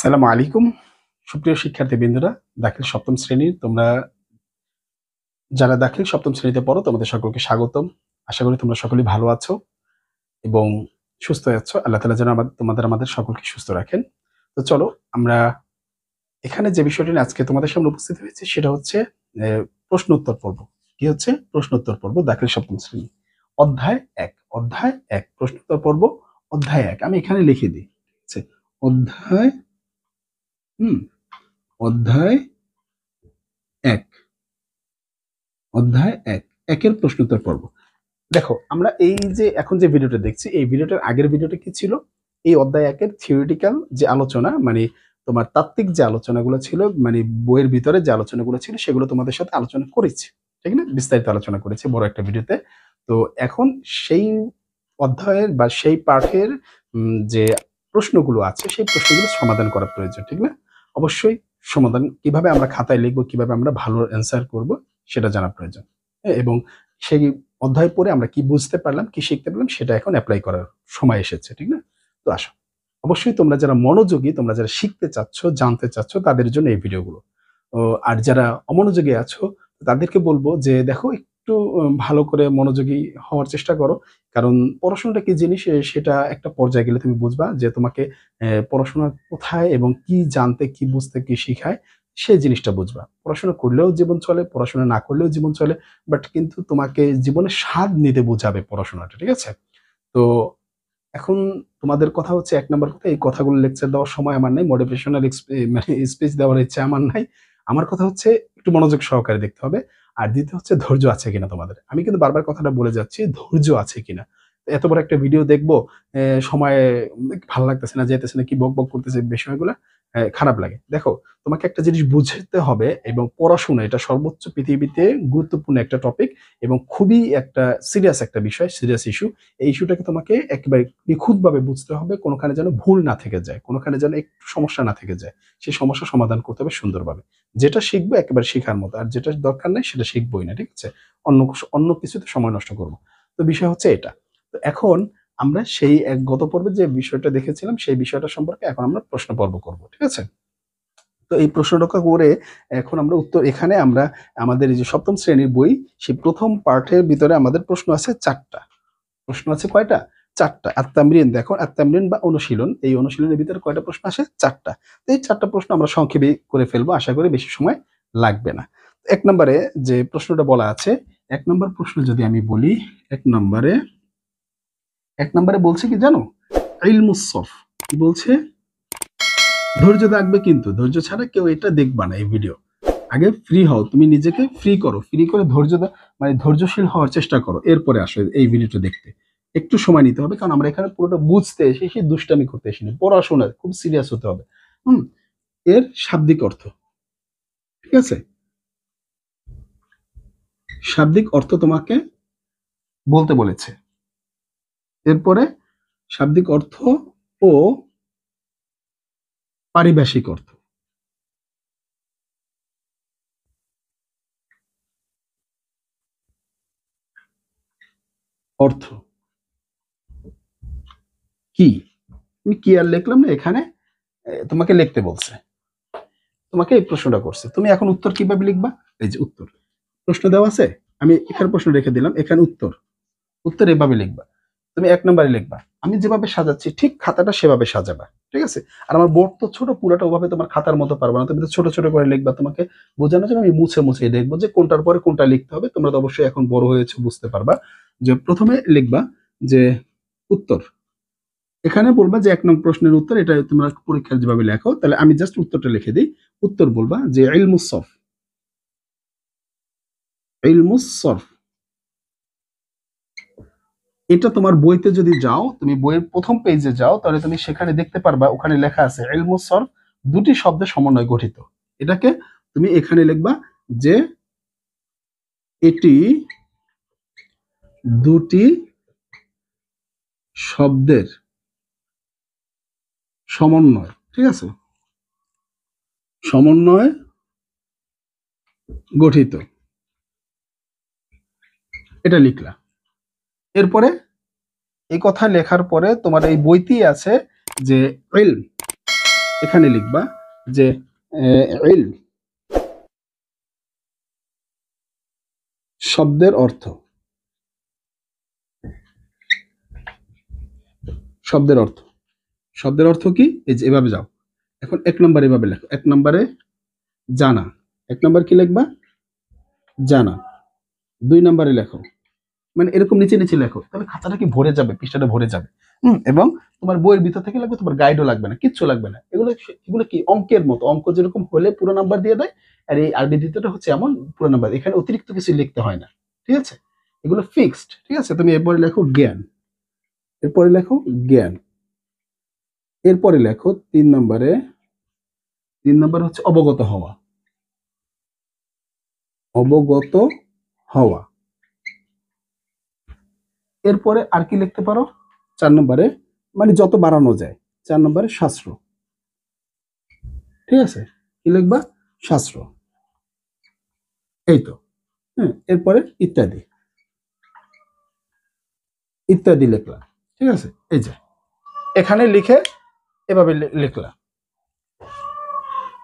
আসসালামু আলাইকুম সুপ্রিয় শিক্ষার্থীবৃন্দরা, দাখিল সপ্তম শ্রেণীর তোমরা যারা দাখিল সপ্তম শ্রেণীতে পড়ো তোমাদের সকলকে স্বাগতম। আশা করি তোমরা সকলেই ভালো আছো এবং সুস্থ আছো। আল্লাহ তাআলা যেন আমাদের সকলকে সুস্থ রাখেন। তো চলো আমরা এখানে যে বিষয়টি নিয়ে আজকে তোমাদের সামনে উপস্থিত হয়েছি সেটা হচ্ছে প্রশ্ন উত্তর পর্ব। কি হচ্ছে? প্রশ্ন উত্তর পর্ব, দাখিল সপ্তম শ্রেণী, অধ্যায় ১। অধ্যায় ১ প্রশ্ন উত্তর পর্ব, অধ্যায় ১। আমি এখানে লিখে দিই, ঠিক আছে? অধ্যায় হুম অধ্যায় ১, অধ্যায় ১, ১ এর প্রশ্ন উত্তর পর্ব। দেখো, আমরা এই যে এখন যে ভিডিওটা দেখছি, এই ভিডিওটার আগের ভিডিওটা কি ছিল? এই অধ্যায় ১ এর থিওরিটিক্যাল যে আলোচনা, মানে তোমার তাত্ত্বিক যে আলোচনাগুলো ছিল, মানে বইয়ের ভিতরে যে আলোচনাগুলো ছিল সেগুলো তোমাদের সাথে আলোচনা করেছি। ঠিক না? বিস্তারিত আলোচনা করেছি বড় একটা ভিডিওতে। তো এখন সেই অধ্যায়ের বা সেই পাঠের যে প্রশ্নগুলো আছে সেই প্রশ্নগুলো সমাধান করা প্রয়োজন। ঠিক না? অবশ্যই সমাধান কিভাবে আমরা খাতায় লিখব, কিভাবে আমরা ভালো অ্যান্সার করব সেটা জানা প্রয়োজন। হ্যাঁ? এবং সেই অধ্যায় পড়ে আমরা কি বুঝতে পারলাম, কি শিখতে পারলাম সেটা এখন এপ্লাই করার সময় এসেছে। ঠিক না? তো আসো। অবশ্যই তোমরা যারা মনোযোগী, তোমরা যারা শিখতে চাচ্ছ, জানতে চাচ্ছ তাদের জন্য এই ভিডিওগুলো। আর যারা অমনোযোগী আছো তাদেরকে বলব যে দেখো, একটু ভালো করে মনোযোগী হওয়ার চেষ্টা করো। কারণ পড়াশোনাটা কি জিনিস সেটা একটা পর্যায়ে গেলে তুমি বুঝবা যে তোমাকে পড়াশোনা কোথায় এবং কি জানতে, কি বুঝতে, কি শিখায় সেই জিনিসটা বুঝবা। পড়াশোনা করলেও জীবন চলে, পড়াশোনা না করলেও জীবন চলে। বাট কিন্তু তোমাকে জীবনের স্বাদ নিতে বোঝাবে পড়াশোনাটা। ঠিক আছে? তো এখন তোমাদের কথা হচ্ছে ১ নাম্বার কথা, এই কথাগুলো লেকচার দেওয়ার সময় আমার নাই। মোটিভেশনাল মানে স্পিচ দেওয়ার ইচ্ছা আমার নাই। আমার কথা হচ্ছে একটু মনোযোগ সহকারে দেখতে হবে। আর দ্বিতীয় হচ্ছে ধৈর্য আছে কিনা তোমাদের। আমি কিন্তু বারবার কথাটা বলে যাচ্ছি, ধৈর্য আছে কিনা। এত বড় একটা ভিডিও দেখবো, সময় ভাল লাগতেছে না, যাইতেছে না, কি বকবক করতেছে বিষয়গুলা খারাপ লাগে। দেখো, তোমাকে একটা জিনিস বুঝতে হবে এবং পড়াশোনা এটা সর্বোচ্চ পৃথিবীতে গুরুত্বপূর্ণ একটা টপিক এবং খুবই একটা সিরিয়াস একটা বিষয়, সিরিয়াস ইস্যু। এই ইস্যুটাকে তোমাকে একেবারে নিখুঁতভাবে বুঝতে হবে। কোনখানে যেন ভুল না থেকে যায়। কোনখানে যেন একটু সমস্যা না থেকে যায়। সেই সমস্যার সমাধান করতে হবে সুন্দরভাবে। যেটা শিখবো একেবারে শিখার মতো। আর যেটা দরকার নাই সেটা শিখবোই না। ঠিক আছে? অন্য কিছুতে সময় নষ্ট করব। তো বিষয় হচ্ছে এটা। তো এখন আমরা সেই গত পর্বে যে বিষয়টা দেখেছিলাম সেই বিষয়টা সম্পর্কে এখন আমরা প্রশ্ন পর্ব করব। ঠিক আছে? তো এই প্রশ্নটা করে এখন আমরা উত্তর, এখানে আমরা আমাদের এই যে সপ্তম শ্রেণীর বই, সেই ১ম পার্টের ভিতরে আমাদের প্রশ্ন আছে ৪ টা। প্রশ্ন আছে কয়টা? ৪ টা। আত-তামরিন, দেখো আত-তামরিন বা অনুশীলন। এই অনুশীলনের ভিতরে কয়টা প্রশ্ন আসে? ৪ টা। তো এই ৪ টা প্রশ্ন আমরা সংক্ষেপে করে ফেলবো। আশা করি বেশি সময় লাগবে না। ১ নম্বরে যে প্রশ্নটা বলা আছে, ১ নম্বর প্রশ্ন যদি আমি বলি, ১ নম্বরে ১ নম্বরে বলছে কি জানো? ইলমুস সরফ। কি বলছে? ধৈর্য থাকবে কিন্তু। ধৈর্য ছাড়া কেউ এটা দেখবা না এই ভিডিও। আগে ফ্রি হও। তুমি নিজেকে ফ্রি করো। ফ্রি করে মানে ধৈর্যশীল হওয়ার চেষ্টা করো। এরপরে আসো এই ভিডিওটা দেখতে। একটু সময় নিতে হবে কারণ আমরা এখানে পুরোটা বুঝতে এসেছি, দুষ্টামি করতে এসেছি। পড়াশোনা খুব সিরিয়াস হতে হবে। হুম? এর শাব্দিক অর্থ। ঠিক আছে? শাব্দিক অর্থ তোমাকে বলতে বলেছে। এরপরে শাব্দিক অর্থ ও পারিভাষিক অর্থ। অর্থ কি? আমি কি আর লিখলাম না এখানে, তোমাকে লিখতে বলছে। তোমাকে এই প্রশ্নটা করছে। তুমি এখন উত্তর কিভাবে লিখবা? এই যে উত্তর। প্রশ্ন দেওয়া আছে। আমি এখানে প্রশ্ন রেখে দিলাম, এখানে উত্তর। উত্তর এভাবে লিখবা। তুমি ১ নম্বরে লিখবা। আমি যেভাবে সাজাচ্ছি ঠিক খাতাটা সেভাবে সাজাবা। ঠিক আছে? আর আমার বোর্ড তো ছোট, পুরাটা ওভাবে তোমার খাতার মতো পারবা না। তুমি তো ছোট, ছোট করে লিখবা। তোমাকে বোঝানোর জন্য আমি মুছে, মুছে দেখবো যে কোনটার পরে কোনটা লিখতে হবে। তোমরা তো অবশ্যই এখন বড় হয়েছো, বুঝতে পারবা। যে ১ম এ লিখবা যে উত্তর। এখানে বলবা যে ১ নং প্রশ্নের উত্তর, এটা তোমরা পরীক্ষায় যেভাবে লেখো, তাহলে আমি জাস্ট উত্তরটা লিখে দেই। উত্তর বলবা যে ইলমুস সরফ। ইলমুস সরফ। এটা তোমার বইতে যদি যাও, তুমি বইয়ের ১ম পেজে যাও, তাহলে তুমি সেখানে দেখতে পারবা ওখানে লেখা আছে ইলমুস সরফ দুটি শব্দের সমন্বয়ে গঠিত। এটাকে তুমি এখানে লিখবা যে এটি দুটি শব্দের সমন্বয়। ঠিক আছে? সমন্বয়ে গঠিত। এটা লিখলা। এরপরে এই কথা লেখার পরে তোমার এই বইতেই আছে যে ইলম, এখানে লিখবা যে ইলম শব্দের অর্থ, শব্দের অর্থ, শব্দের অর্থ কি? এই যে এভাবে যাও। এখন 1 নম্বরে এভাবে লেখো। 1 নম্বরে জানা। 1 নম্বর কি লিখবা? জানা। 2 নম্বরে লেখো। মানে এরকম নিচে নিচে লেখো, তাহলে খাতাটা কি ভরে যাবে, পৃষ্ঠাটা ভরে যাবে। এবং তোমার বইয়ের ভিতর থেকে লাগবে, তোমার গাইডও লাগবে না, কিচ্ছু লাগবে না। এগুলো এগুলো কি অঙ্কের মতো, অঙ্ক যেরকম হলে পুরো নাম্বার দিয়ে দেয়, আর এই আরবি দ্বিতীয়টা হচ্ছে এমন পুরো নাম্বার, এখানে অতিরিক্ত কিছু লিখতে হয় না। ঠিক আছে, এগুলো ফিক্সড। ঠিক আছে, তুমি এরপরে লেখো জ্ঞান, এরপরে লেখো জ্ঞান, এরপরে লেখো 3 নম্বরে, 3 নম্বর হচ্ছে অবগত হওয়া, অবগত হওয়া। এরপরে আর কি লিখতে পারো? 4 নম্বরে, মানে যত বাড়ানো যায়, 4 নম্বরে শাস্ত্র। ঠিক আছে, কি লিখবা? শাস্ত্র। এই তো। এরপরে ইত্যাদি, ইত্যাদি লিখলা। ঠিক আছে, এই যে এখানে লিখে এভাবে লিখলা।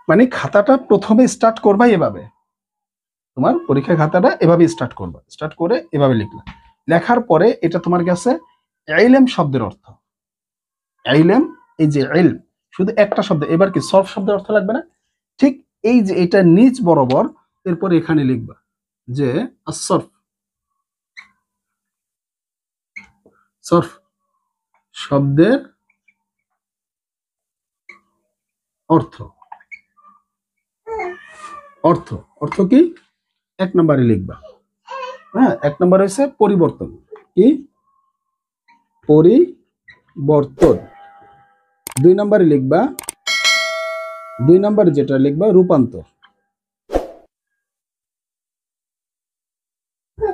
মানে খাতাটা প্রথমে স্টার্ট করবা এভাবে, তোমার পরীক্ষার খাতাটা এভাবে স্টার্ট করবা, স্টার্ট করে এভাবে লিখলা। লেখার পরে এটা তোমার কাছে ইলম শব্দের অর্থ, ইলম, এই যে ইলম শুধু একটা শব্দ, এবার কি সরফ শব্দের অর্থ লাগবে না? ঠিক এই যে এটা নিচ বরাবর, এরপর এখানে লিখবা যে আসরফ, সরফ শব্দের অর্থ, অর্থ, অর্থ কি? 1 নম্বরে লিখবা। হ্যাঁ, 1 নম্বর হচ্ছে পরিবর্তন, কি? পরিবর্তন। 2 নম্বরে লিখবা, 2 নম্বরে যেটা লিখবা রূপান্তর।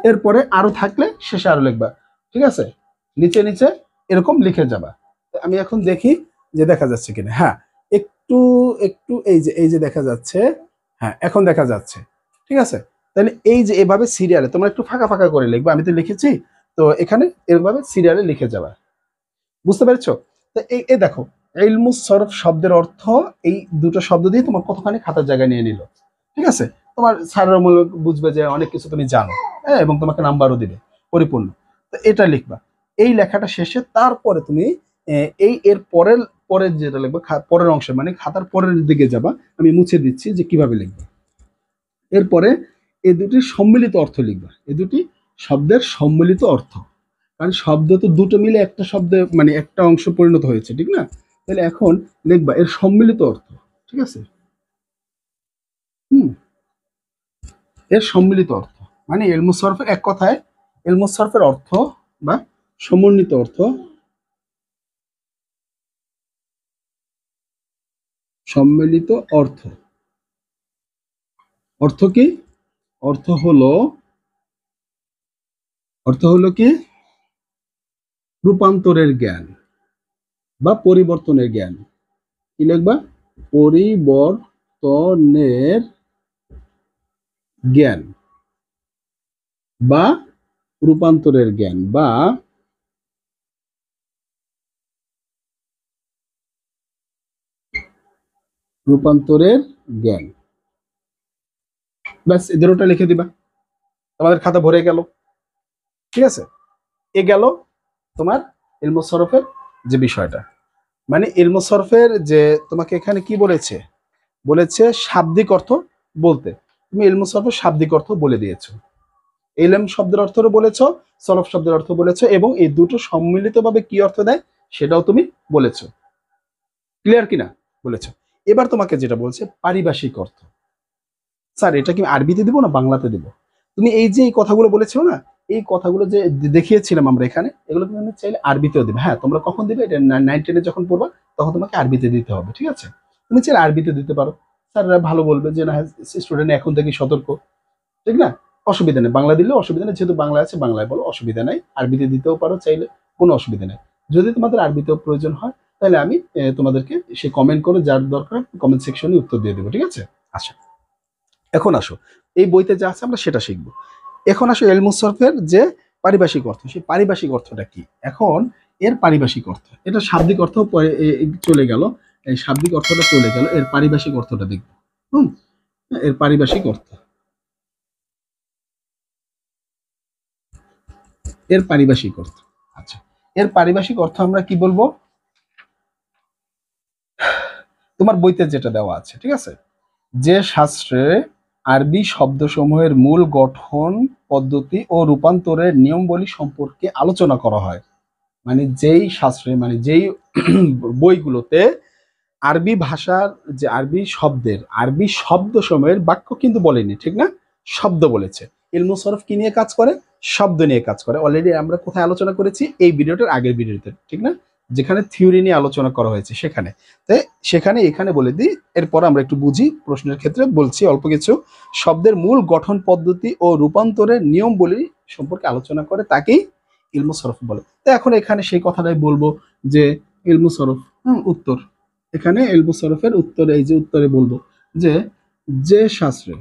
এরপরে আরো থাকলে শেষে আরো লিখবা। ঠিক আছে, নিচে নিচে এরকম লিখে যাবা। আমি এখন দেখি যে দেখা যাচ্ছে কিনা। হ্যাঁ, একটু একটু এই যে দেখা যাচ্ছে। হ্যাঁ, এখন দেখা যাচ্ছে। ঠিক আছে, তাহলে এই যে এভাবে সিরিয়ালে তোমরা একটু ফাঁকা ফাঁকা করে লিখবা, আমি তো লিখেছি, তো এখানে এভাবে সিরিয়ালে লিখে যাবা। বুঝতে পেরেছো? তো এই দেখো, ইলমুস সরফ শব্দের অর্থ, এই দুটো শব্দ দিয়ে তোমার কতখানি খাতার জায়গা নিয়ে নিল। ঠিক আছে, তোমার স্যারের বুঝবে যে অনেক কিছু তুমি জানো, হ্যাঁ, এবং তোমাকে নাম্বারও দিবে পরিপূর্ণ। তো এটা লিখবা। এই লেখাটা শেষে তারপরে তুমি এই এর পরের পরের যেটা লিখবা, পরের অংশে মানে খাতার পরের দিকে যাবা। আমি মুছে দিচ্ছি যে কিভাবে লিখবা। এরপরে এই দুটি সম্মিলিত অর্থ লিখবা, এই দুটি শব্দের সম্মিলিত অর্থ। কারণ শব্দ তো দুটো মিলে একটা শব্দে মানে একটা অংশ পরিণত হয়েছে, ঠিক না? তাহলে এখন লিখবা এর সম্মিলিত অর্থ। ঠিক আছে, হুম, এর সম্মিলিত অর্থ মানে ইলমুস সরফের, এক কথায় ইলমুস সরফের অর্থ বা সমন্বিত অর্থ, সম্মিলিত অর্থ। অর্থ কি? অর্থ হলো, অর্থ হলো কি? রূপান্তরের জ্ঞান বা পরিবর্তনের জ্ঞান। কি লিখবা? পরিবর্তনের জ্ঞান বা রূপান্তরের জ্ঞান বা রূপান্তরের জ্ঞান। ব্যাস, এদের ওটা লিখে দিবা, তোমাদের খাতা ভরে গেল। ঠিক আছে, এ গেল তোমার ইলমুস সরফের যে বিষয়টা। মানে ইলমুস সরফের যে তোমাকে এখানে কি বলেছে, বলেছে শাব্দিক অর্থ বলতে। তুমি ইলমুস সরফের শাব্দিক অর্থ বলে দিয়েছো, ইলম শব্দের অর্থও বলেছো, সরফ শব্দের অর্থ বলেছো, এবং এই দুটো সম্মিলিতভাবে কি অর্থ দেয় সেটাও তুমি বলেছো। ক্লিয়ার কিনা? বলেছো। এবার তোমাকে যেটা বলছে পারিভাষিক অর্থ। স্যার এটা কি আরবিতে দিব না বাংলাতে দিব? তুমি এই যে এই কথাগুলো বলেছো না, এই কথাগুলো যে দেখিয়েছিলাম আমরা এখানে, এগুলো তুমি চাইলে আরবিতেও দিবে। হ্যাঁ, তোমরা কখন দিবে? এটা 9-10 যখন পড়বা তখন তোমাকে আরবিতে দিতে হবে। ঠিক আছে, তুমি চাইলে আরবিতে দিতে পারো, স্যাররা ভালো বলবে যে না, স্টুডেন্ট এখন থেকে সতর্ক, ঠিক না? অসুবিধা নেই, বাংলা দিলেও অসুবিধা নেই, যেহেতু বাংলা আছে বাংলায় বলো, অসুবিধা নাই। আরবিতে দিতেও পারো চাইলে, কোনো অসুবিধা নেই। যদি তোমাদের আরবিতেও প্রয়োজন হয় তাহলে আমি তোমাদেরকে সে কমেন্ট করে যার দরকার কমেন্ট সেকশনে উত্তর দিয়ে দেবো। ঠিক আছে, আচ্ছা এখন আসো, এই বইতে যা আছে আমরা সেটা শিখবো। এখন আসো ইলমুস সরফের যে পারিভাষিক অর্থ, সেই পারিভাষিক অর্থটা কি? এখন এর পারিভাষিক অর্থ, এটা শাব্দিক অর্থ চলে গেল। এই শাব্দিক অর্থটা চলে গেল, এর পারিভাষিক অর্থটা দেখব। হুম, এর পারিভাষিক অর্থ, এর পারিভাষিক অর্থ। আচ্ছা, এর পারিভাষিক অর্থ আমরা কি বলবো? তোমার বইতে যেটা দেওয়া আছে, ঠিক আছে, যে শাস্ত্রে আরবি শব্দসমূহের মূল গঠন পদ্ধতি ও রূপান্তরের নিয়মাবলী সম্পর্কে আলোচনা করা হয়। মানে যেই শাস্ত্রে, মানে যেই বইগুলোতে আরবি ভাষার যে আরবি শব্দের, আরবি শব্দ সময়ের বাক্য কিন্তু বলেনি, ঠিক না, শব্দ বলেছে। ইলমু সরফ কি নিয়ে কাজ করে? শব্দ নিয়ে কাজ করে। অলরেডি আমরা কোথায় আলোচনা করেছি? এই ভিডিওটার আগের ভিডিওতে, ঠিক না, যেখানে থিওরি নিয়ে আলোচনা করা হয়েছে সেখানে। তাই সেখানে এখানে বলে দিই, এরপর আমরা একটু বুঝি, প্রশ্নের ক্ষেত্রে বলছি অল্প কিছু। শব্দের মূল গঠন পদ্ধতি ও রূপান্তরের নিয়ম বলি সম্পর্কে আলোচনা করে, তাকেই ইলমু সরফ বলে। তো এখন এখানে সেই কথাটাই বলবো যে ইলমু সরফ, উত্তর, এখানে ইলমু সরফের উত্তরে, এই যে উত্তরে বলবো যে যে শাস্ত্রে,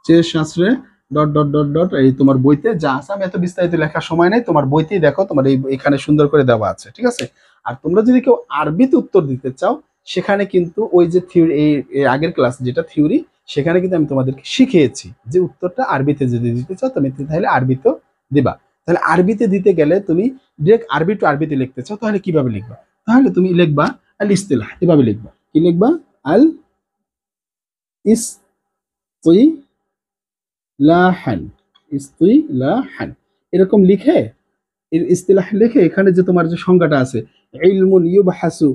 যে শাস্ত্রে ডট ডট ডট ডট, এই তোমার বইতে যা আছে, আমি এত বিস্তারিত লেখার সময় নেই, তোমার বইতেই দেখো, তোমার এই এখানে সুন্দর করে দেওয়া আছে, ঠিক আছে। আর তোমরা যদি কেউ আরবিতে উত্তর দিতে চাও, সেখানে কিন্তু ওই যে থিওরি, এই আগের ক্লাস যেটা থিওরি, সেখানে কিন্তু আমি তোমাদেরকে শিখিয়েছি যে উত্তরটা আরবিতে যদি দিতে চাও তুমি তাহলে আরবিতেও দিবা। তাহলে আরবিতে দিতে গেলে তুমি ডিরেক্ট আরবি টু আরবিতে লিখতে চাও, তাহলে কিভাবে লিখবা? তাহলে তুমি লিখবা আল ইস্তিলাহ, এভাবে লিখবা। কি লিখবা? আল ইস্তিলাহান, ইস্তিলাহান, এরকম লিখে, এর ইস্তিলাহ লিখে এখানে যে তোমার যে সংজ্ঞাটা আছে, ইলমুন ইউবহাসু,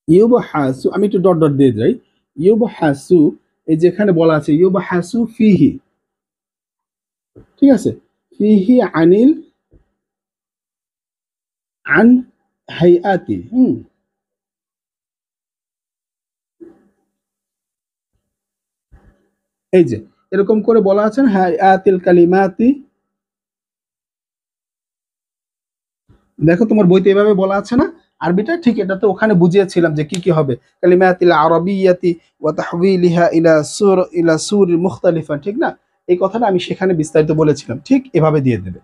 ইউবহাসু, আমি একটু ডট ডট দিয়ে যাই, ইউবহাসু, এই যে এখানে বলা আছে ইউবহাসু ফিহি, ঠিক আছে, ফিহি আনিল, আন হাইয়াতি, এই যে এরকম করে বলা আছে হাইয়াতিল কালিমাতি, দেখো তোমার বইতে এভাবে বলা আছে না আরবিটা, ঠিক এটা তো ওখানে বুঝিয়েছিলাম যে কি কি হবে, কালিমাতিল আরাবিয়াতি ওয়া তাহওয়িলিহা ইলা সুর মুখতালিফা, ঠিক না, এই কথাটা আমি সেখানে বিস্তারিত বলেছিলাম, ঠিক এভাবে দিয়ে দেবে,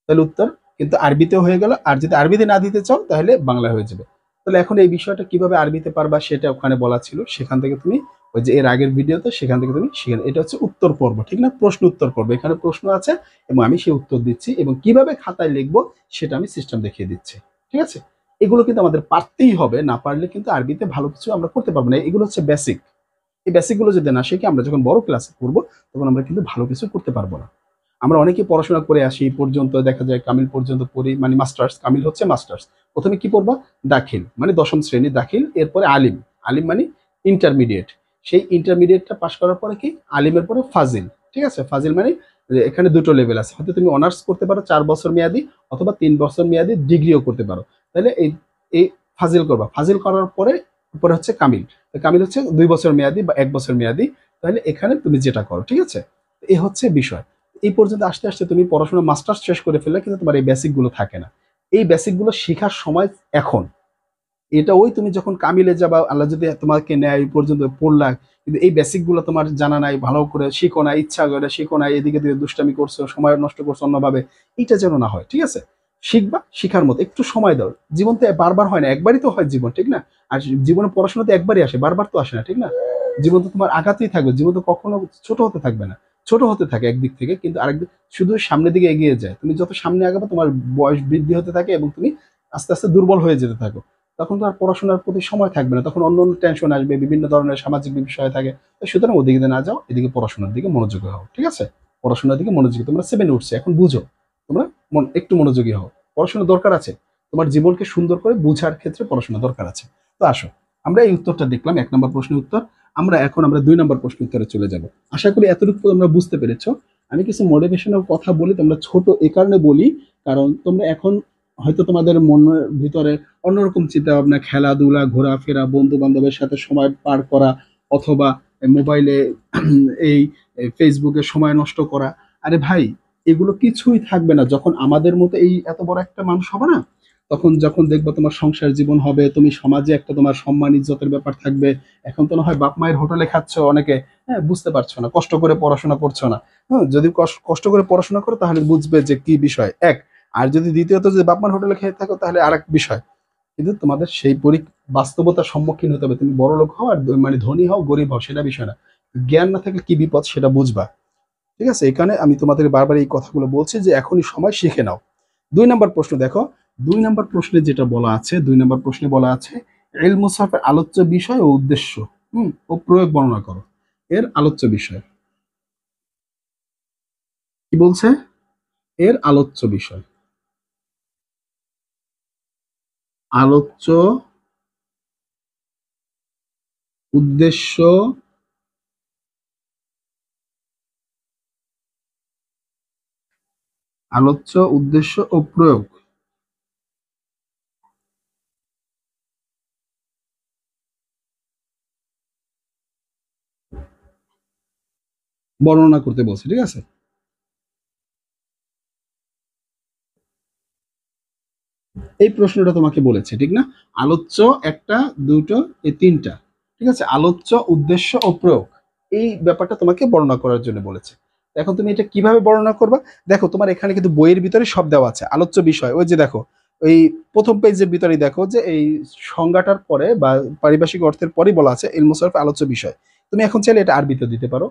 তাহলে উত্তর কিন্তু আরবিতেও হয়ে গেল। আর যদি আরবিতে না দিতে চাও তাহলে বাংলা হয়ে যাবে। তাহলে এখন এই বিষয়টা কিভাবে আরবিতে পারবা সেটা ওখানে বলা ছিল, সেখান থেকে তুমি ওই যে এর আগের ভিডিওতে, সেখান থেকে তুমি শিখে, এটা হচ্ছে উত্তর পর্ব, ঠিক না, প্রশ্ন উত্তর পর্ব, এখানে প্রশ্ন আছে এবং আমি সেই উত্তর দিচ্ছি এবং কিভাবে খাতায় লিখবো সেটা আমি সিস্টেম দেখিয়ে দিচ্ছি, ঠিক আছে। এগুলো কিন্তু আমাদের পারতেই হবে, না পারলে কিন্তু আরবিতে ভালো কিছু আমরা করতে পারবো না। এগুলো হচ্ছে বেসিক, এই বেসিকগুলো যদি না শিখি, আমরা যখন বড় ক্লাসে পড়বো তখন আমরা কিন্তু ভালো কিছু করতে পারবো না। আমরা অনেকে পড়াশোনা করে আসি পর্যন্ত, দেখা যায় কামিল পর্যন্ত পড়ি, মানে মাস্টার্স, কামিল হচ্ছে মাস্টার্স। প্রথমে কি পড়বা? দাখিল, মানে দশম শ্রেণী দাখিল, এরপরে আলিম, আলিম মানে ইন্টারমিডিয়েট, সেই ইন্টারমিডিয়েটটা পাশ করার পরে কি আলিমের পরে ফাজিল, ঠিক আছে, ফাজিল মানে এখানে দুটো লেভেল আছে, হয়তো তুমি অনার্স করতে পারো 4 বছর মেয়াদি, অথবা 3 বছর মেয়াদি ডিগ্রিও করতে পারো। তাহলে এই এই ফাজিল করবা, ফাজিল করার পরে উপরে হচ্ছে কামিল, কামিল হচ্ছে 2 বছর মেয়াদি বা 1 বছর মেয়াদি। তাহলে এখানে তুমি যেটা করো, ঠিক আছে, এই হচ্ছে বিষয়। এই পর্যন্ত আসতে আসতে তুমি পড়াশোনা মাস্টার্স শেষ করে ফেললে, কিন্তু তোমার এই বেসিক গুলো থাকে না। এই বেসিক গুলো শেখার সময় এখন, এটা ওই তুমি যখন কামিলে যাবা, আল্লাহ যদি তোমাকে নেয় এই পর্যন্ত পড়লা, কিন্তু এই বেসিক গুলো তোমার জানা নাই, ভালো করে শিখো না, ইচ্ছা করে শিখো না, এদিকে দিয়ে দুষ্টামি করছো, সময় নষ্ট করছো অন্যভাবে, এইটা যেন না হয়, ঠিক আছে। শিখবা, শিখার মতো একটু সময় দাও। জীবন তো বারবার হয় না, একবারই তো হয় জীবন, ঠিক না। আর জীবনে পড়াশোনা তো একবারই আসে, বারবার তো আসে না, ঠিক না। জীবন তো তোমার আঘাতেই থাকবে, জীবন তো কখনো ছোট হতে থাকবে না, ছোট হতে থাকে একদিক থেকে, কিন্তু আরেকদিক শুধু সামনের দিকে এগিয়ে যায়। তুমি যত সামনে আগাবে তোমার বয়স বৃদ্ধি হতে থাকে এবং তুমি আস্তে আস্তে দুর্বল হয়ে যেতে থাকো। তখন তো আর পড়াশোনার প্রতি সময় থাকবে না, তখন অন্য অন্য টেনশন আসবে, বিভিন্ন ধরনের সামাজিক বিষয় থাকে। তো সুতরাং ওদিকে না যাও, এদিকে পড়াশোনার দিকে মনোযোগী হও, ঠিক আছে। পড়াশোনার দিকে মনোযোগী, তোমরা 7 উঠছে এখন, বুঝো, তোমরা একটু মনোযোগী হও। পড়াশোনা দরকার আছে, তোমার জীবনকে সুন্দর করে বুঝার ক্ষেত্রে পড়াশোনা দরকার আছে। তো আসো, আমরা এই উত্তরটা দেখলাম 1 নম্বর প্রশ্নের উত্তর। আমরা 2 নম্বর প্রশ্ন উত্তরে চলে যাব। আশা করি এতটুকু তোমরা বুঝতে পেরেছো। আমি কিছু মোটিভেশনাল কথা বলি, তোমরা ছোট এই কারণে বলি, কারণ তোমরা এখন হয়তো তোমাদের মনের ভিতরে অন্যরকম চিন্তা ভাবনা, খেলাধুলা, ঘোরাফেরা, বন্ধু বান্ধবের সাথে সময় পার করা, অথবা মোবাইলে এই ফেসবুকে সময় নষ্ট করা। আরে ভাই, এগুলো কিছুই থাকবে না যখন আমাদের মতো এই এত বড় একটা মানুষ হবে না, তখন যখন দেখবা তোমার সংসার জীবন হবে, তুমি সমাজে একটা তোমার সম্মান ইজ্জতের ব্যাপার থাকবে। এখন তো না হয় বাপ মায়ের হোটেলে খাচ্ছ অনেকে, হ্যাঁ বুঝতে পারছো না, কষ্ট করে পড়াশোনা করছো না। হ্যাঁ, যদি কষ্ট করে পড়াশোনা করো তাহলে বুঝবে যে কি বিষয় এক। আর যদি দ্বিতীয়ত যদি বাপ মার হোটেলে খেয়ে থাকো তাহলে আরেক বিষয়। কিন্তু তোমাদের সেই বাস্তবতার সম্মুখীন হতে হবে। তুমি বড় লোক হও আর মানে ধনী হও গরিব হও সেটা বিষয় না, জ্ঞান না থাকলে কি বিপদ সেটা বুঝবা। ঠিক আছে, এখানে আমি তোমাদের বারবার এই কথাগুলো বলছি যে এখনই সময় শিখে নাও। 2 নম্বর প্রশ্ন দেখো। 2 নম্বর প্রশ্নে যেটা বলা আছে, 2 নম্বর প্রশ্নে বলা আছে ইলম মুসাফের আলোচ্য বিষয় ও উদ্দেশ্য ও প্রয়োগ বর্ণনা করো। এর আলোচ্য বিষয় কি বলছে? এর আলোচ্য বিষয়, আলোচ্য উদ্দেশ্য আলোচ্য উদ্দেশ্য ও প্রয়োগ বর্ণনা করতে বলছে। ঠিক আছে, এই প্রশ্নটা তোমাকে বলেছে ঠিক না? আলোচ্য একটা, দুটো, এই তিনটা। ঠিক আছে, আলোচ্য উদ্দেশ্য ও প্রয়োগ, এই ব্যাপারটা তোমাকে বর্ণনা করার জন্য বলেছে। এখন তুমি এটা কিভাবে বর্ণনা করবা? দেখো তোমার এখানে কিন্তু বইয়ের ভিতরে সব দেওয়া আছে আলোচ্য বিষয়। ওই যে দেখো, ওই প্রথম পেজের ভিতরে দেখো যে এই সংজ্ঞাটার পরে বা পারিভাষিক অর্থের পরেই বলা আছে ইলম মুসাররফ আলোচ্য বিষয়। তুমি এখন চাইলে এটা আরবিতেও দিতে পারো,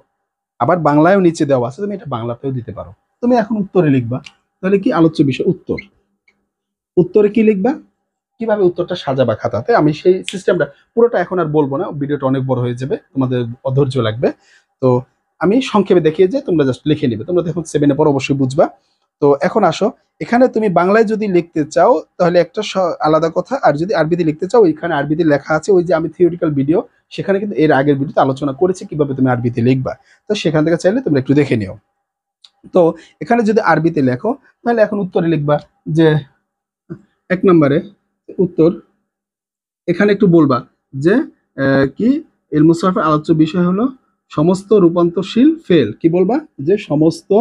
আবার বাংলায়ও নিচে দেওয়া আছে, তুমি এটা বাংলাতেও দিতে পারো। তুমি এখন উত্তরে লিখবা, তাহলে কি আলোচ্য বিষয় উত্তর। উত্তরে কি লিখবা, কিভাবে উত্তরটা সাজাবা খাতাতে, আমি সেই সিস্টেমটা পুরোটা এখন আর বলবো না, ভিডিওটা অনেক বড় হয়ে যাবে, তোমাদের অধৈর্য লাগবে। তো আমি সংক্ষেপে দেখিয়ে যে তোমরা জাস্ট লিখে নিবে, তোমরা দেখুন 7 এর পর অবশ্যই বুঝবা। তো এখন আসো, এখানে তুমি বাংলায় যদি লিখতে চাও তাহলে একটা আলাদা কথা, আর যদি আরবিতে লিখতে চাও ওইখানে আরবিতে লেখা আছে, ওই যে আমি থিওরিটিক্যাল ভিডিও সেখানে কিন্তু এর আগের ভিডিওতে আলোচনা করেছি কিভাবে তুমি আরবিতে লিখবা। তো সেখান থেকে চাইলে তোমরা একটু দেখে নিও। তো এখানে যদি আরবিতে লেখো তাহলে এখন উত্তরে লিখবা যে 1 নম্বরে উত্তর, এখানে একটু বলবা যে কি এর মুসাফের আলোচ্য বিষয় হলো সমস্ত রূপান্তরশীল ফেল। কি বলবা? যে সমস্ত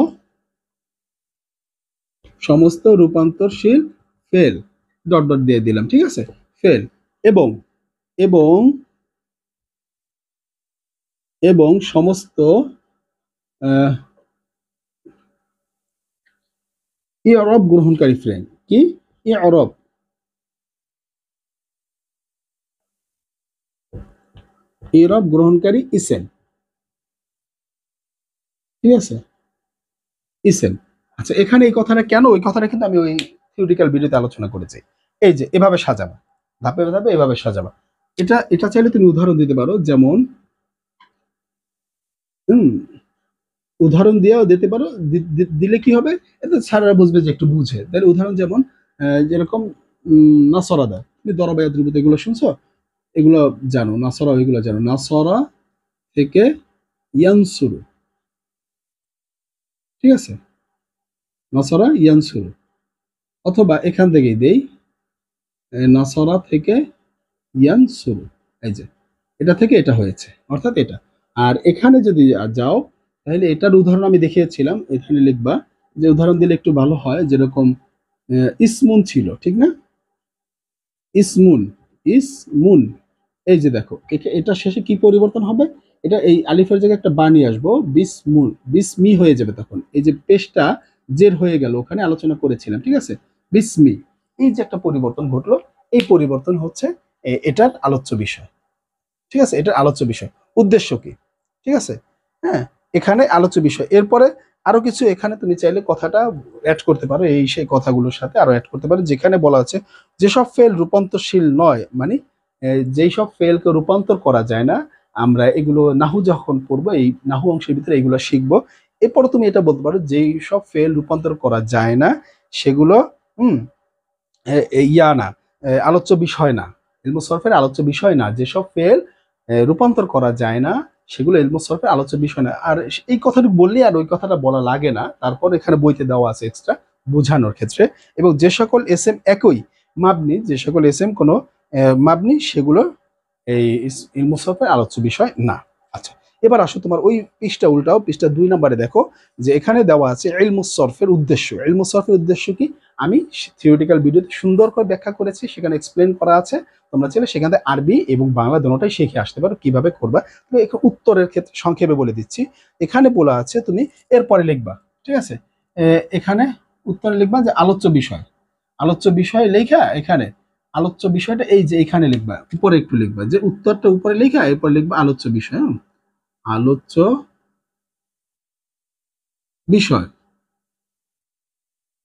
সমস্ত রূপান্তরশীল ফেল, ডট ডট দিয়ে দিলাম। ঠিক আছে, ফেল এবং এবং এবং সমস্ত আহ, ইঅরব গ্রহণকারী ফ্রেম। কি? ইঅরব, ইরব গ্রহণকারী ইসেম। ঠিক আছে, ইসেম। আচ্ছা, এখানে এই কথাটা কেন, ওই কথাটা কিন্তু আমি ওই থিওরিটিক্যাল ভিডিওতে আলোচনা করেছি। এই যে এভাবে সাজাবা, ধাপে ধাপে এভাবে সাজাবা। এটা এটা চাইলে তুমি উদাহরণ দিতে পারো, যেমন হুম উদাহরণ দিয়েও দিতে পারো। দিলে কি হবে, এতে স্যাররা বুঝবে যে একটু বুঝে। তাহলে উদাহরণ যেমন যেরকম নাসরাদা, তুমি দরবায়াত রুবুত এগুলো শুনছো, এগুলো জানো, নাসরা এগুলো জানো, নাসরা থেকে ইয়ানসুরু। ঠিক আছে, নাসরা ইয়ানসুরু। অথবা এখান থেকেই দেই, নাসরা থেকে ইয়ানসুরু। এই যে এটা থেকে এটা হয়েছে, অর্থাৎ এটা। আর এখানে যদি যাও তাহলে এটার উদাহরণ আমি দেখিয়েছিলাম, এখানে লিখবা যে উদাহরণ দিলে একটু ভালো হয়, যেরকম ইসমুন ছিল, ঠিক না? ইসমুন, ইসমুন। এই যে দেখো, এটা শেষে কি পরিবর্তন হবে, এটা এই আলিফের জায়গায় একটা বা নিয়ে আসবো, বিসমুন, বিসমি হয়ে যাবে তখন। এই যে পেশটা জের হয়ে গেল, ওখানে আলোচনা করেছিলাম। ঠিক আছে, বিসমি। এই যে একটা পরিবর্তন ঘটলো, এই পরিবর্তন হচ্ছে এটার আলোচ্য বিষয়। ঠিক আছে, এটার আলোচ্য বিষয়। উদ্দেশ্য কি? ঠিক আছে, হ্যাঁ, এখানে আলোচ্য বিষয়। এরপরে আরো কিছু এখানে তুমি চাইলে কথাটা অ্যাড করতে পারো, এই সেই কথাগুলোর সাথে আরো অ্যাড করতে পারো, যেখানে বলা আছে যেসব ফেল রূপান্তরশীল নয়, মানে যেই সব ফেলকে রূপান্তর করা যায় না। আমরা এগুলো নাহু যখন পড়বো, এই নাহু অংশের ভিতরে এগুলো শিখবো। এরপরে তুমি এটা বলতে পারো যেই সব ফেল রূপান্তর করা যায় না সেগুলো হুম ইয়া না, আলোচ্য বিষয় না, ইলমু সরফের আলোচ্য বিষয় না। যেসব ফেল রূপান্তর করা যায় না সেগুলো ইলমু সরফের আলোচ্য বিষয় না। আর এই কথাটি বললে আর ওই কথাটা বলা লাগে না, তারপর এখানে বইতে দেওয়া আছে এক্সট্রা বোঝানোর ক্ষেত্রে। এবং যে সকল এস এম একই মাবনি, যে সকল এস এম কোনো মাবনি, সেগুলো এই ইলমু সরফের আলোচ্য বিষয় না। আচ্ছা, এবার আসো তোমার ওই পৃষ্ঠা উল্টাও, পৃষ্ঠা 2 নম্বরে দেখো যে এখানে দেওয়া আছে ইলমুস সরফের উদ্দেশ্য। ইলমুস সরফের উদ্দেশ্য কি আমি থিওরিটিক্যাল ভিডিওতে সুন্দর করে ব্যাখ্যা করেছি, সেখানে এক্সপ্লেন করা আছে। তোমরা চাইলে সেখান থেকে আরবি এবং বাংলা দুটোটাই শিখে আসতে পারো কিভাবে করবা। তবে এখানে উত্তরের ক্ষেত্রে সংক্ষেপে বলে দিচ্ছি। এখানে বলা আছে তুমি এরপরে লিখবা, ঠিক আছে? এখানে উত্তরে লিখবা যে আলোচ্য বিষয়, আলোচ্য বিষয় লেখা এখানে আলোচ্য বিষয়টা এই যে এখানে লিখবা, উপরে একটু লিখবা যে উত্তরটা উপরে লেখা, এরপর লিখবা আলোচ্য বিষয়। আলোচ্য বিষয়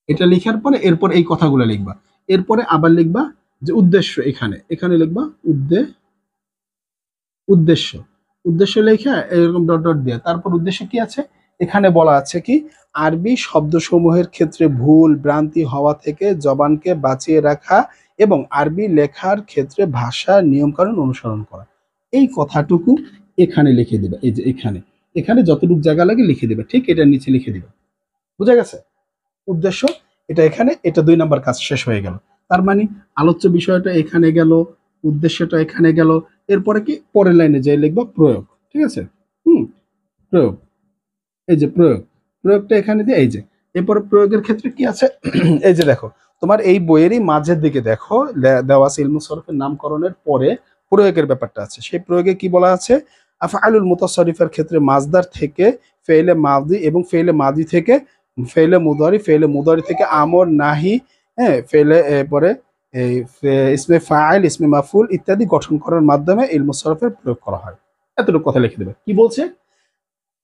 এটা লেখার পরে এরপর এই কথাগুলো লিখবা। এরপরে আবার লিখবা যে উদ্দেশ্য, এখানে এখানে লিখবা উদ্দেশ্য, উদ্দেশ্য লেখা এরকম ডট ডট দিয়ে তারপর উদ্দেশ্য কি আছে এখানে বলা আছে কি আরবি শব্দসমূহের ক্ষেত্রে ভুল ভ্রান্তি হওয়া থেকে জবানকে বাঁচিয়ে রাখা এবং আরবি লেখার ক্ষেত্রে ভাষার নিয়মকানুন অনুসরণ করা। এই কথাটুকু এখানে লিখে দিবে, এই যে এখানে এখানে যতটুকু জায়গা লাগে লিখে দিবে, ঠিক এটার নিচে লিখে দিবে। বুঝা গেছে? উদ্দেশ্য এটা এখানে, এটা 2 নাম্বার কাজ শেষ হয়ে গেল। তার মানে আলোচ্য বিষয়টা এখানে গেল, উদ্দেশ্যটা এখানে গেল। এরপরে কি পরের লাইনে যাই লিখবো প্রয়োগ, ঠিক আছে? হুম, প্রয়োগ, এই যে প্রয়োগ, প্রয়োগটা এখানে দিয়ে এই যে এরপরে প্রয়োগের ক্ষেত্রে কি আছে এই যে দেখো তোমার এই বইয়েরই মাঝের দিকে দেখো দেওয়া আছে ইলমুস সরফের নামকরণের পরে প্রয়োগের ব্যাপারটা আছে। সেই প্রয়োগে কি বলা আছে আফআলুল মুতাসাররিফের ক্ষেত্রে মাজদার থেকে ফেইলে মাদি এবং ফেইলে মাদি থেকে ফেইলে মুদারি, ফেইলে মুদারি থেকে আমর নাহি, হ্যাঁ ফেইলে পরে এই ইসমে ফাইল ইসমে মাফুল ইত্যাদি গঠন করার মাধ্যমে ইলমুস সরফের প্রয়োগ করা হয়। এতটুকু কথা লিখে দেবে। কি বলছে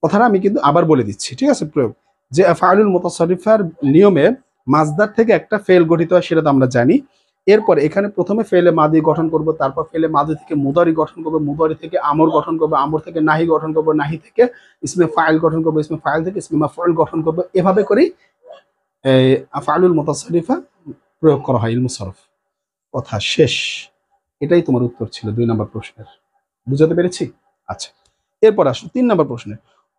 কথাটা আমি কিন্তু আবার বলে দিচ্ছি, ঠিক আছে? প্রয়োগ যে আফআলুল মুতাসাররিফার নিয়মে মাজদার থেকে একটা ফেল গঠিত হয় সেটা তো আমরা জানি। এরপর এখানে প্রথমে ফেলে মাদি গঠন করব, তারপর ফেলে মাদি থেকে মুদারি গঠন করব, মুদারি থেকে আমর গঠন করব, আমর থেকে নাহি গঠন করব, নাহি থেকে ইসমে ফাইল গঠন করব, ইসমে ফাইল থেকে ইসমে মাফউল গঠন করব। এভাবে করেই এই আফআলুল মুতাসাররিফা প্রয়োগ করা হয় ইলমুস সরফ। কথা শেষ। এটাই তোমার উত্তর ছিল 2 নম্বর প্রশ্নের। বুঝাতে পেরেছি? আচ্ছা, এরপর আসো 3 নম্বর প্রশ্নে।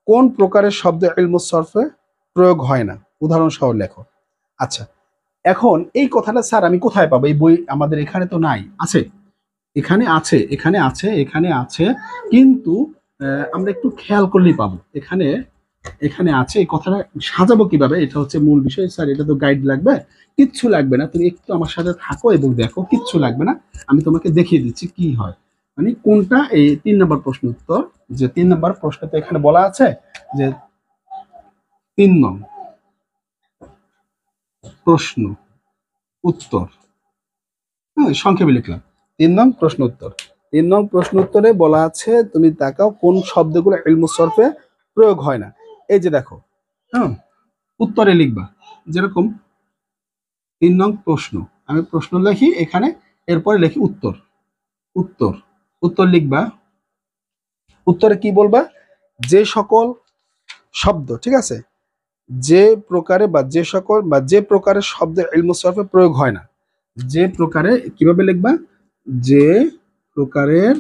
কোন প্রকারের শব্দ ইলমুস সরফে প্রয়োগ হয় না? উদাহরণ সহ লেখো। আচ্ছা, এখন এই কথাটা স্যার আমি কোথায় পাবো? এই বই আমাদের এখানে তো নাই। আছে, এখানে আছে, এখানে আছে, এখানে আছে, কিন্তু আমরা একটু খেয়াল করলেই পাবো। এখানে এখানে আছে। এই কথাটা সাজাবো কিভাবে, এটা হচ্ছে মূল বিষয়। স্যার এটা তো গাইড লাগবে। কিচ্ছু লাগবে না, তুমি একটু আমার সাথে থাকো এবং দেখো, কিচ্ছু লাগবে না, আমি তোমাকে দেখিয়ে দিচ্ছি কি হয়। মানে কোনটা এই 3 নম্বর প্রশ্ন উত্তর, যে 3 নম্বর প্রশ্ন তো এখানে বলা আছে যে 3 নং প্রশ্ন উত্তর, হ্যাঁ সংক্ষেপে লিখলাম 3 নং প্রশ্ন উত্তর। 3 নং প্রশ্ন উত্তরে বলা আছে তুমি তাকাও কোন শব্দগুলো ইলমুস সরফে প্রয়োগ হয় না। এই যে দেখো, হ্যাঁ উত্তরে লিখবা যেরকম 3 নং প্রশ্ন, আমি প্রশ্ন লিখি এখানে, এরপরে লিখি উত্তর, উত্তর, উত্তর লিখবা। উত্তরে কি বলবা যে সকল শব্দ, ঠিক আছে, যে প্রকারে বা যে সকল বা যে প্রকারের শব্দ ইলমুস সরফে প্রয়োগ হয় না, যে প্রকারে কিভাবে লিখবা যে প্রকারের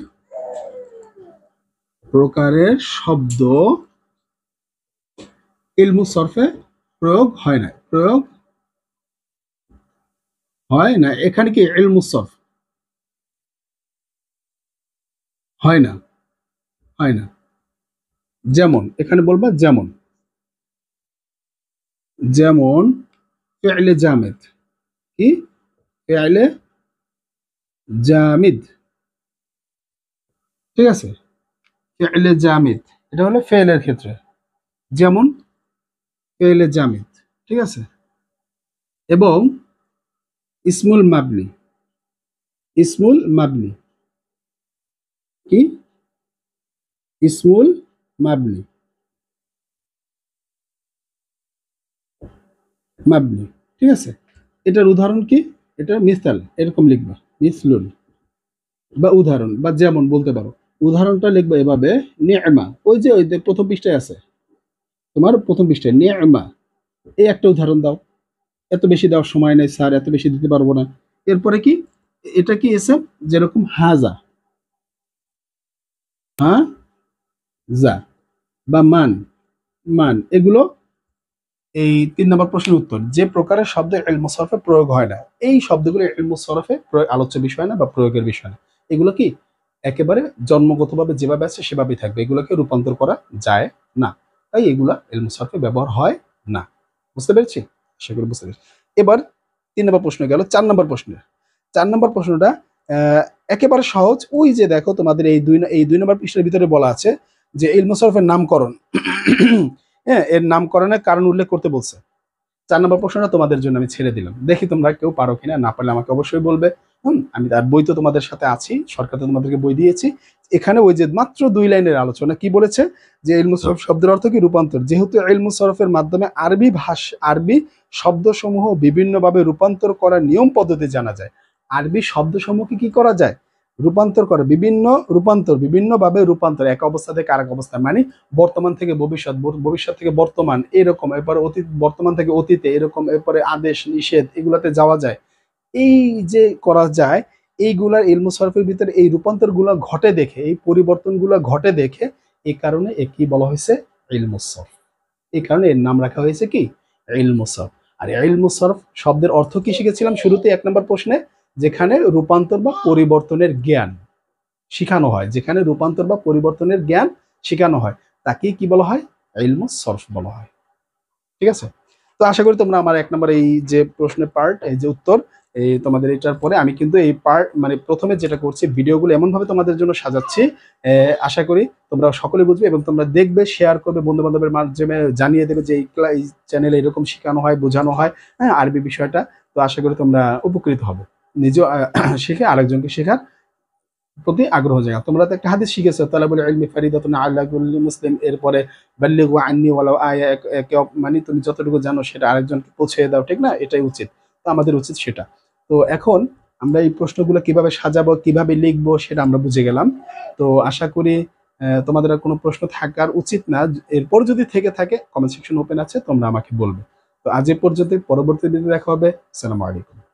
প্রকারের শব্দ ইলমুস সরফে প্রয়োগ হয় না, প্রয়োগ হয় না। এখানে কি ইলমুস সরফ হয় না, হয় না। যেমন এখানে বলবা যেমন, যেমন ফেলে জামেদ, কি ফেলে জামিদ, ঠিক আছে? ফেলে জামিদ এটা হলো ফেলের ক্ষেত্রে, যেমন ফেলে জামিদ, ঠিক আছে? এবং ইসমুল মাবনি, ইসমুল মাবনি, কি ইসমুল মাবনি, মাবনি, ঠিক আছে? এটার উদাহরণ কি? এটা মিসাল, এরকম লিখবা মিসলুল, বা উদাহরণ বা যেমন বলতে পারো। উদাহরণটা লিখবা এভাবে নি'মা, ওই যে প্রথম পৃষ্ঠায় আছে, তোমার প্রথম পৃষ্ঠায় নি'মা, এই একটা উদাহরণ দাও। এত বেশি দেওয়ার সময় নেই স্যার, এত বেশি দিতে পারবো না। এরপরে কি এটা কি এসএম, যেরকম হাজা, হ্যাঁ যা, বা মান, মান, এগুলো এই 3 নম্বর প্রশ্নের উত্তর। যে প্রকারের শব্দ ইলমুস সরফে প্রয়োগ হয় না, এই শব্দগুলো ইলমুস সরফে আলোচ্য বিষয় না বা প্রয়োগের বিষয় না। এগুলো কি একেবারে জন্মগতভাবে যেভাবে আছে সেভাবেই থাকবে, এগুলোকে রূপান্তর করা যায় না, তাই এগুলা ইলমুস সরফে ব্যবহার হয় না। বুঝতে পেরেছি? সেগুলো বুঝতে পেরেছি। এবার ৩ নম্বর প্রশ্ন গেল। ৪ নম্বর প্রশ্ন, ৪ নম্বর প্রশ্নটা একেবারে সহজ। ওই যে দেখো তোমাদের এই ২ নম্বর পৃষ্ঠার ভিতরে বলা আছে যে ইলমুস সরফের নামকরণ, হ্যাঁ, এর নামকরণের কারণ উল্লেখ করতে বলছে। ৪ নম্বর প্রশ্নটা তোমাদের জন্য আমি ছেড়ে দিলাম। দেখি তোমরা কেউ পারো কিনা, না পারলে আমাকে অবশ্যই বলবে। আমি আর বই তো তোমাদের সাথে আছি, সরকার তো তোমাদেরকে বই দিয়েছি। এখানে ওই যে মাত্র ২ লাইনের আলোচনা কি বলেছে যে ইলমুস সরফ শব্দের অর্থ কি? রূপান্তর। যেহেতু ইলমুস সরফের মাধ্যমে আরবি শব্দসমূহ বিভিন্নভাবে রূপান্তর করার নিয়ম পদ্ধতি জানা যায়। আরবি শব্দসমূহকে কি করা যায়? রূপান্তর করে, বিভিন্নভাবে রূপান্তর, এক অবস্থা থেকে আরেক অবস্থা, মানে বর্তমান থেকে ভবিষ্যৎ, ভবিষ্যৎ থেকে বর্তমান, এরকম, এরপরে অতীত, বর্তমান থেকে অতীতে, এরকম, এরপরে আদেশ নিষেধ, এগুলাতে যাওয়া যায়। এই যে করা যায়, এইগুলার ইলমুস সরফের ভিতরে এই রূপান্তরগুলো ঘটে দেখে, এই পরিবর্তনগুলো ঘটে দেখে, এই কারণে এ কি বলা হয়েছে? ইলমুস সরফ। এই কারণে এর নাম রাখা হয়েছে কি? ইলমুস সরফ। আর ইলমুস সরফ শব্দের অর্থ কি শিখেছিলাম শুরুতে ১ নম্বর প্রশ্নে? যেখানে রূপান্তর বা পরিবর্তনের জ্ঞান শিখানো হয়, যেখানে রূপান্তর বা পরিবর্তনের জ্ঞান শিখানো হয়, তাকেই কি বলা হয়? ইলমুস সরফ বলা হয়। ঠিক আছে? তো আশা করি তোমরা আমার ১ নম্বর এই যে প্রশ্নের পার্ট, এই যে উত্তর, এই তোমাদের এটার পরে আমি কিন্তু এই পার্ট মানে প্রথমে যেটা করছি, ভিডিওগুলো এমনভাবে তোমাদের জন্য সাজাচ্ছি, আশা করি তোমরা সকলে বুঝবে এবং তোমরা দেখবে, শেয়ার করবে, বন্ধু-বান্ধবের মাধ্যমে জানিয়ে দেবে যে এই চ্যানেলে এরকম শেখানো হয়, বোঝানো হয়, হ্যাঁ, আরবি বিষয়টা। তো আশা করি তোমরা উপকৃত হবে। নিজেও শিখে আরেকজনকে শেখার প্রতি আগ্রহ জায়গা। তোমরা তো একটা হাদিস শিখেছো, তালাবুল ইলমি ফারিদাতুন আলা কুল্লি মুসলিম, এরপরে বাল্লিগু আন্নি ওয়ালাউ আয়া, মানে তুমি যতটুকু জানো সেটা আরেকজনকে পৌঁছে দাও, ঠিক না? এটাই উচিত। তো আমাদের উচিত সেটা। তো এখন আমরা এই প্রশ্নগুলো কিভাবে সাজাবো, কিভাবে লিখবো সেটা আমরা বুঝে গেলাম। তো আশা করি তোমাদের আর কোনো প্রশ্ন থাকার উচিত না। এরপর যদি থেকে থাকে কমেন্ট সেকশন ওপেন আছে, তোমরা আমাকে বলবে। তো আজ এ পর্যন্ত, পরবর্তী ভিডিওতে দেখা হবে। আসসালামু আলাইকুম।